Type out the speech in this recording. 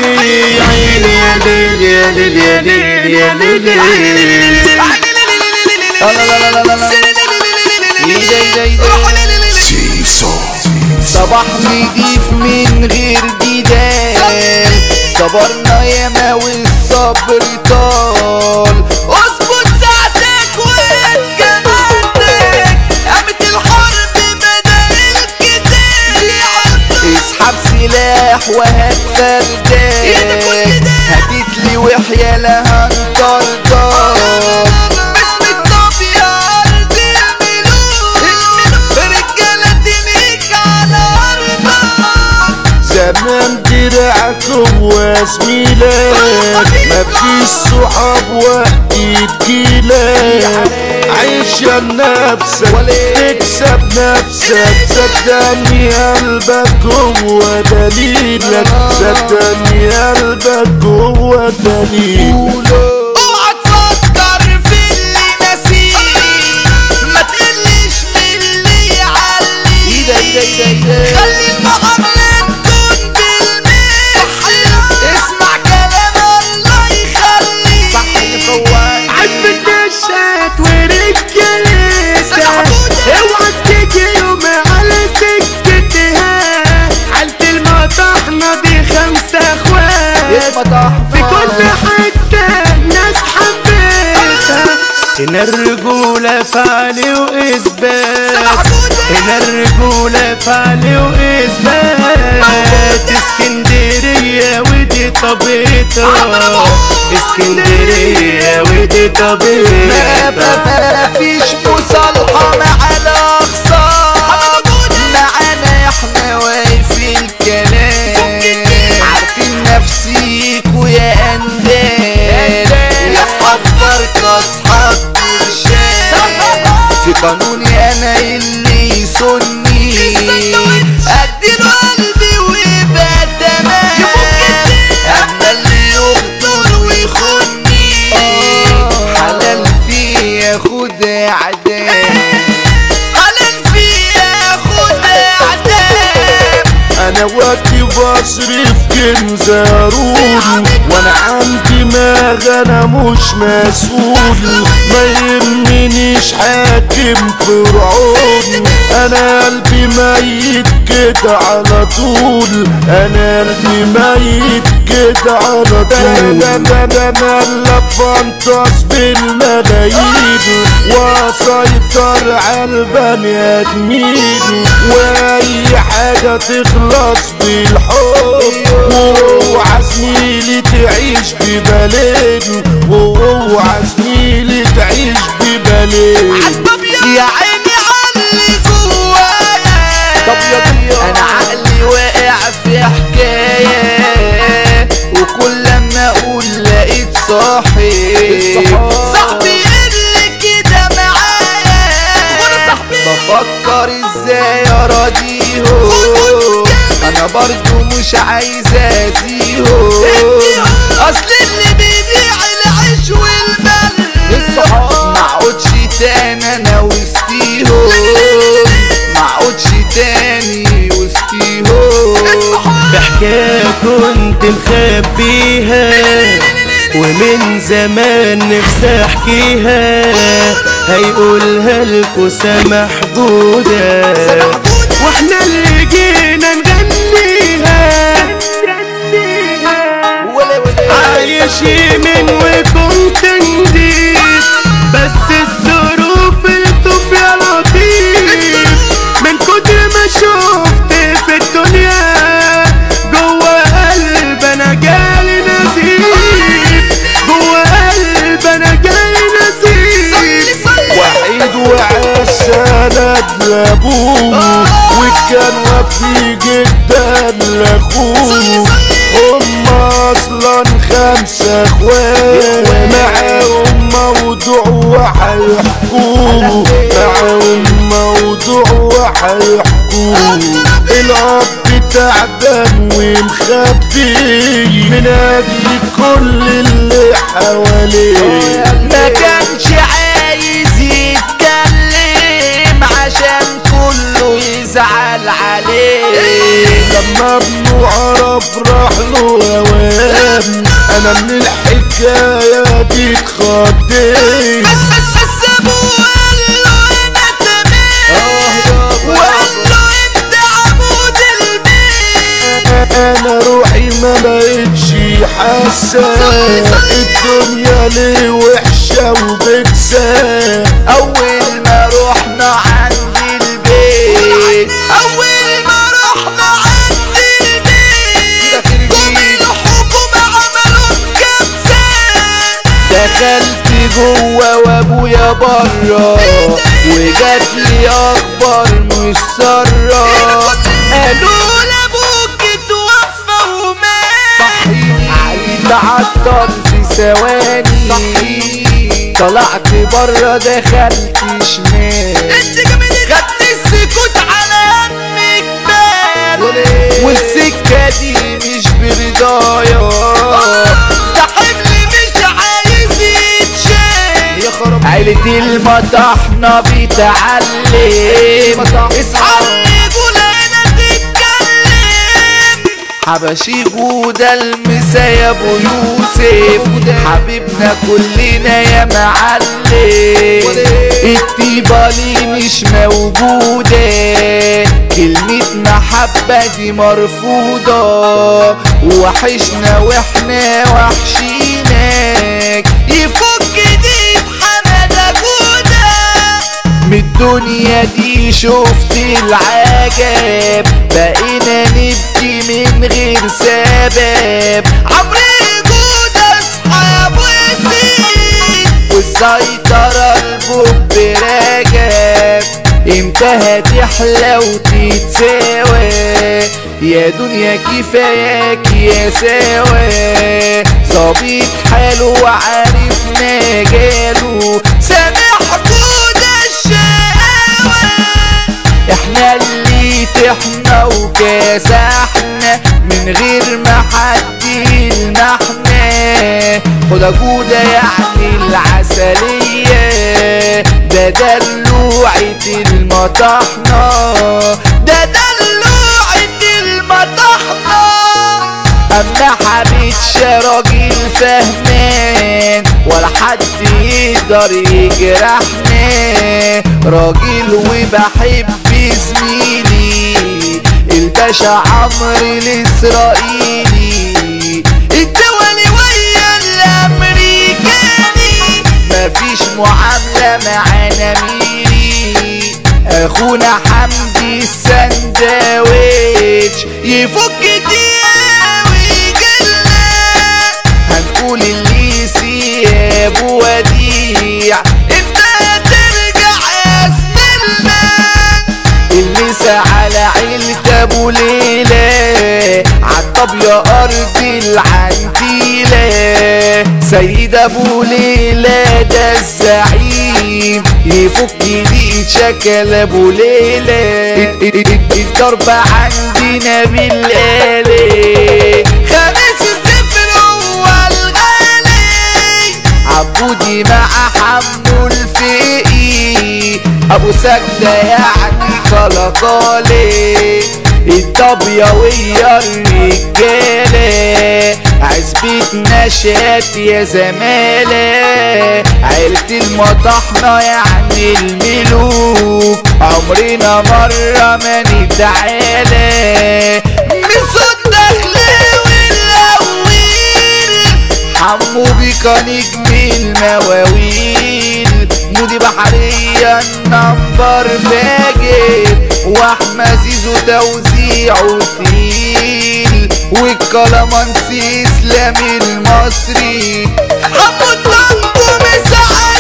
عيني يا ليل يا ليل يا ليل يا ليل. صباح نضيف من غير جدال، صبرنا ياما والصبر طال. اظبط ساعتك واتجمعتك، قامت الحرب بدأ القتال. اسحب سلاح وهات فردان، هاتتلي وحيالة هنطردان. زمان درعك هو زميلك، مفيش صحاب وقت تجيلك. عيش يا نفسك تكسب نفسك، صدقني قلبك هو دليلك، صدقني قلبك هو دليلك. اوعى تفكر في اللي نسيه، ما تقلش من اللي يعليك. خلي المعاملة في كل حتة ناس حبيتها. هنا الرجولة فعلي وإثبات، هنا الرجولة فعلي وإثبات. اسكندرية ودي طبيعتها، اسكندرية ودي طبيعتها. مفيش مصالحة مع الأخصام، معانا احنا واقفين الكلام. عارفين نفسيكوا يا أندال، يا أصحاب فرقة أصحاب برشام. في قانوني أنا اللي يسني، أديله قلبي ويبقى تمام. أما اللي يغدر ويخوني، حلال فيه ياخد إعدام، حلال فيه ياخد إعدام. انا وقتي بصرف كنز هارون، وانا عندي دماغ انا مش مسؤول. ما يهمنيش حاكم فرعون، انا قلبي ميت كده على طول، انا قلبي ميت كده على طول. انا اللي بنطس بالملايين، واسيطر على البني ادمين، واي حاجة تخلص بالحب. واوعى زميلي تعيش ببلد، واوعى زميلي تعيش ببلد. يا عيني علي جوايا، انا عقلي واقع في حكاية، وكل لما اقول لقيت صاحبي اللي كده معايا. بفكر ازاي اراضيهم، انا برضو مش عايز ازيهم. اصل اللي بيبيع العيش والمال، معقودش تاني انا وسطيهم، معقودش تاني وسطيهم. في حكاية كنت مخبيها، ومن زمان نفسي احكيها، هيقولها لكو سامح جودة، واحنا اللي جينا نغنيها. عايش يمين وكنت نضيف، بس الظروف الطف يا لطيف. من كتر ما شفت في الدنيا، جوه قلب انا جالي نزيف، جوه قلب انا جالي نزيف. وحيد وعاش سند لابوه، وكان وفي جدا لاخوه. هم اصلا 5 اخوات، معاهم موضوع وحيحكوه، معاهم موضوع وحيحكوه. الاب تعبان ومخبي من اجل كل اللي حواليه، ما كانش عايز يتكلم عشان كله يزعل عليه. لما ابنه عرف راح له هواه، انا من الحكاية دي اتخضيت. بس ابوه قال له انا تمام، وقال له انت عمود البيت. انا روحي ما بقتش حاسة الدنيا ليه وحشة وبكسة. اول ما رحنا عند البيت، اول ما رحنا عند البيت قوم الحكومة عملوا الكبسة. دخلت جوه وابويا برا وجات لي اخبار مش سرة، قالوا لابوك اتوفى ومات. عيد عطل في ثواني، طلعت برا دخلت شمال. خدت السكوت على همك بال، والسكة دي مش برضايا، ده حمل مش عايز يتشال. عيلة المطحنة بتعلم، اصحى الرجولة هنا تتكلم. حبشي جودة المسا يا ابو يوسف، حبيبنا كلنا يا معلم. الطيبة لي مش موجودة، كلمة محبة دي مرفوضة. وحشنا واحنا وحشينك، يفك دي بحمادة جودة. من الدنيا دي شفت العجب، بقينا نبكي من غير سبب. عمري جودة اصحاب وزيد، والسيطرة البوب راجب. امتى هتحلى وتتساوى يا دنيا، كفاياك يا سوا. ظابط حاله وعارف مجاله، سامح جودة الشقاوة. احنا اللي تحنا وكاسحنا من غير ما حد يلمحنا. خدا جودة يعني العسلية، ده دلوعة المطحنة، ده دلوعة المطحنة. اما حبيتش راجل فهمان، ولا حد يقدر يجرحنا. راجل وبحب زميلي الباشا عمرو الاسرائيلي، الدولي ويا الامريكاني. مفيش معاملة معانا ميري، اخونا حمدي السندويتش يفك دقيقة ويجلنا. هنقول اللي سياب وديع، امتى ترجع يا زميلنا. المسا على عيلة ابو ليلى، عالطابية ارض العنتيلة. سيد ابو ليلى ده الزعيم، يفك دي شكل ابو ليلى. الضرب عندنا بالآلي، خميس الزفر هو الغالي. عبودي مع حمو الفقي، ابو سجدة يعني كلاكالي. الطابية ويا الرجالة، عزبة نشات يا زمالة. عيلة المطحنة يعني الملوك، عمرنا مرة ما نتعالى. من صوت دخلاوي الأويل، حمو بيكا نجم المواويل. مودي بحرية النمبر فاجر، واحمد زيزو توزيعه تقيل. والكلامانسي اسلامي المصري، حمو الطنطو مساعد.